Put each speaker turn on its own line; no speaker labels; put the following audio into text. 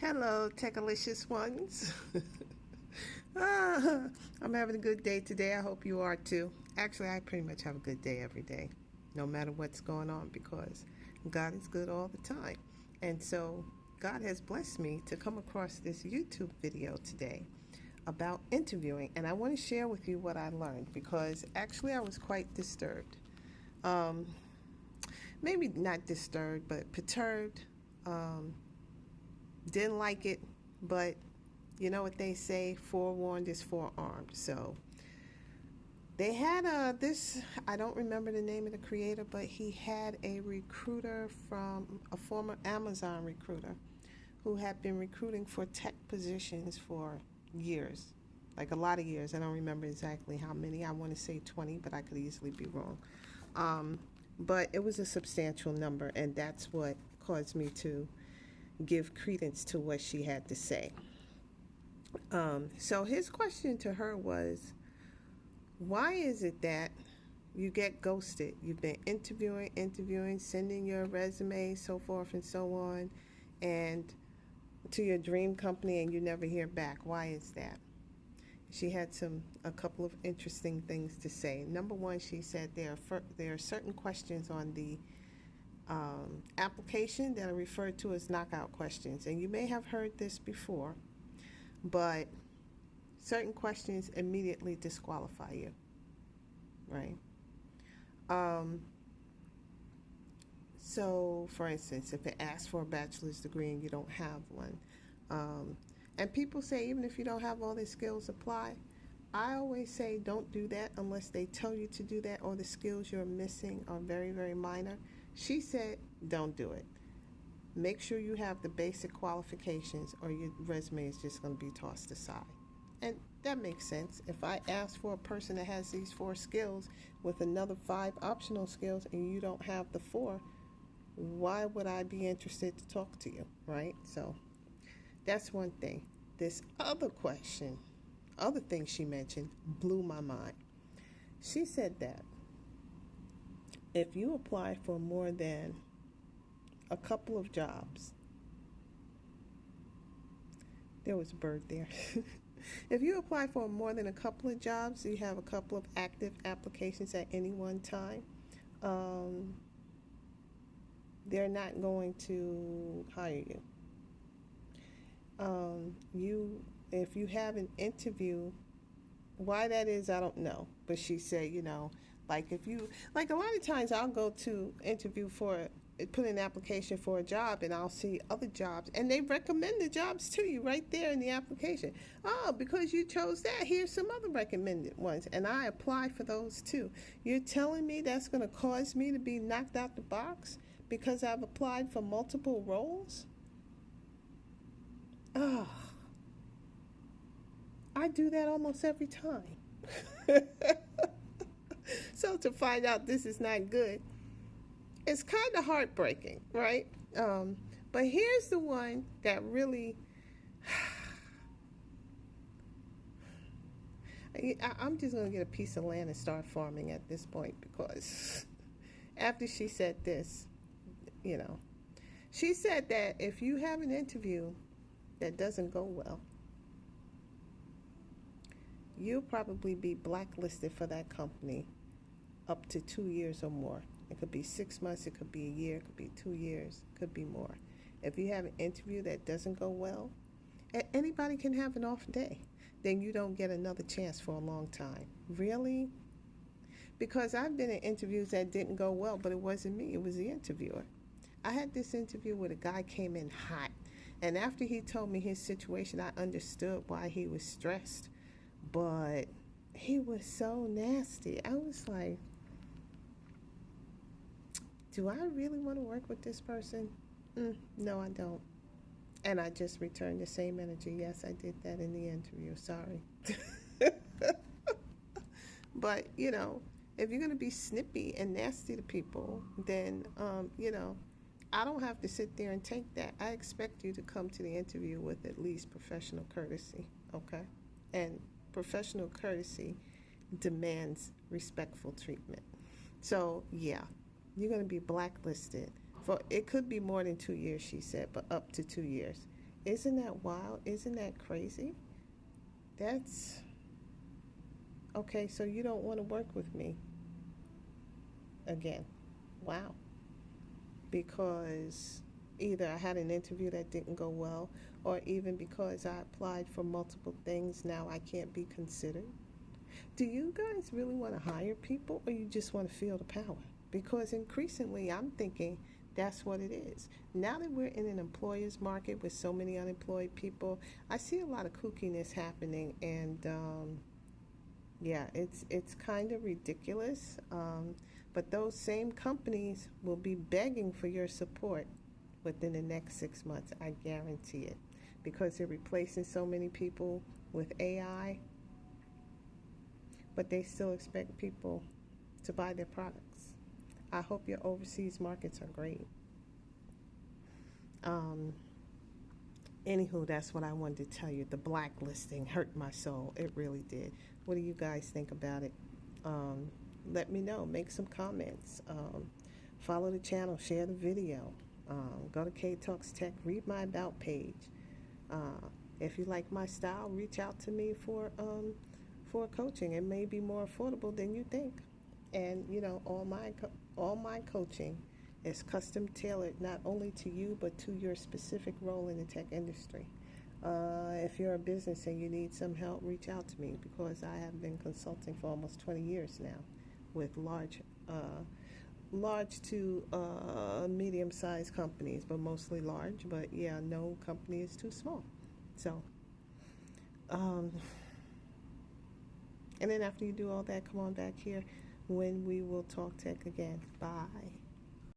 Hello, techalicious ones. I'm having a good day today. I hope you are too. Actually, I pretty much have a good day every day, no matter what's going on, because God is good all the time. And so, God has blessed me to come across this YouTube video today about interviewing. And I want to share with you what I learned because actually, I was quite disturbed. Um, Maybe not disturbed, but perturbed. Um, didn't like it, but you know what they say, forewarned is forearmed. So they had this, I don't remember the name of the creator, but he had a recruiter from a former Amazon recruiter who had been recruiting for tech positions for years, like a lot of years. I don't remember exactly how many. I want to say 20, but I could easily be wrong. Um, but it was a substantial number, and that's what caused me to give credence to what she had to say. So his question to her was, why is it that you get ghosted? You've been interviewing, sending your resume, so forth and so on, and to your dream company, and you never hear back. Why is that? She had a couple of interesting things to say. Number one, she said there are certain questions on the application that are referred to as knockout questions, and you may have heard this before, but certain questions immediately disqualify you, right? Um, so, for instance, if it asks for a bachelor's degree and you don't have one, um, and people say even if you don't have all the skills, apply. I always say don't do that unless they tell you to do that or the skills you're missing are very, very minor. She said don't do it. Make sure you have the basic qualifications or your resume is just going to be tossed aside. And that makes sense. If I ask for a person that has these 4 skills with another 5 optional skills and you don't have the 4, why would I be interested to talk to you, right? So that's one thing. This other thing she mentioned blew my mind. She said that if you apply for more than a couple of jobs, there was a bird there. If you apply for more than a couple of jobs, you have a couple of active applications at any one time, um, they're not going to hire you. If you have an interview, why that is, I don't know. But she said, like like a lot of times I'll go to interview put in an application for a job and I'll see other jobs and they recommend the jobs to you right there in the application. Oh, because you chose that, here's some other recommended ones and I apply for those too. You're telling me that's going to cause me to be knocked out the box because I've applied for multiple roles? Oh, I do that almost every time. So to find out this is not good, it's kind of heartbreaking, right? But here's the one that really, I'm just going to get a piece of land and start farming at this point because after she said this, she said that if you have an interview that doesn't go well, you'll probably be blacklisted for that company up to 2 years or more. It could be 6 months, it could be a year, it could be 2 years, it could be more. If you have an interview that doesn't go well, anybody can have an off day. Then you don't get another chance for a long time. Really? Because I've been in interviews that didn't go well, but it wasn't me, it was the interviewer. I had this interview where the guy came in hot. And after he told me his situation, I understood why he was stressed. But he was so nasty. I was like, do I really want to work with this person? No, I don't. And I just returned the same energy. Yes, I did that in the interview. Sorry. But, if you're going to be snippy and nasty to people, then, I don't have to sit there and take that. I expect you to come to the interview with at least professional courtesy, okay? And professional courtesy demands respectful treatment. So, yeah, you're going to be blacklisted for, it could be more than 2 years, she said, but up to 2 years. Isn't that wild? Isn't that crazy? That's okay. So you don't want to work with me again. Wow. Because either I had an interview that didn't go well, or even because I applied for multiple things, now I can't be considered. Do you guys really want to hire people, or you just want to feel the power? Because increasingly, I'm thinking that's what it is. Now that we're in an employer's market with so many unemployed people, I see a lot of kookiness happening, and yeah, it's kind of ridiculous. But those same companies will be begging for your support within the next 6 months. I guarantee it, because they're replacing so many people with AI, but they still expect people to buy their products. I hope your overseas markets are great. Um, Anywho, that's what I wanted to tell you. The blacklisting hurt my soul. It really did. What do you guys think about it? Um, Let me know. Make some comments. Follow the channel. Share the video. Go to kaetalkstech. Read my about page. Uh, if you like my style, reach out to me for coaching. It may be more affordable than you think. And all my coaching is custom tailored not only to you but to your specific role in the tech industry. If you're a business and you need some help, reach out to me, because I have been consulting for almost 20 years now with large to medium-sized companies, but mostly large. But yeah, no company is too small. So, um, and then after you do all that, come on back here when we will talk tech again. Bye.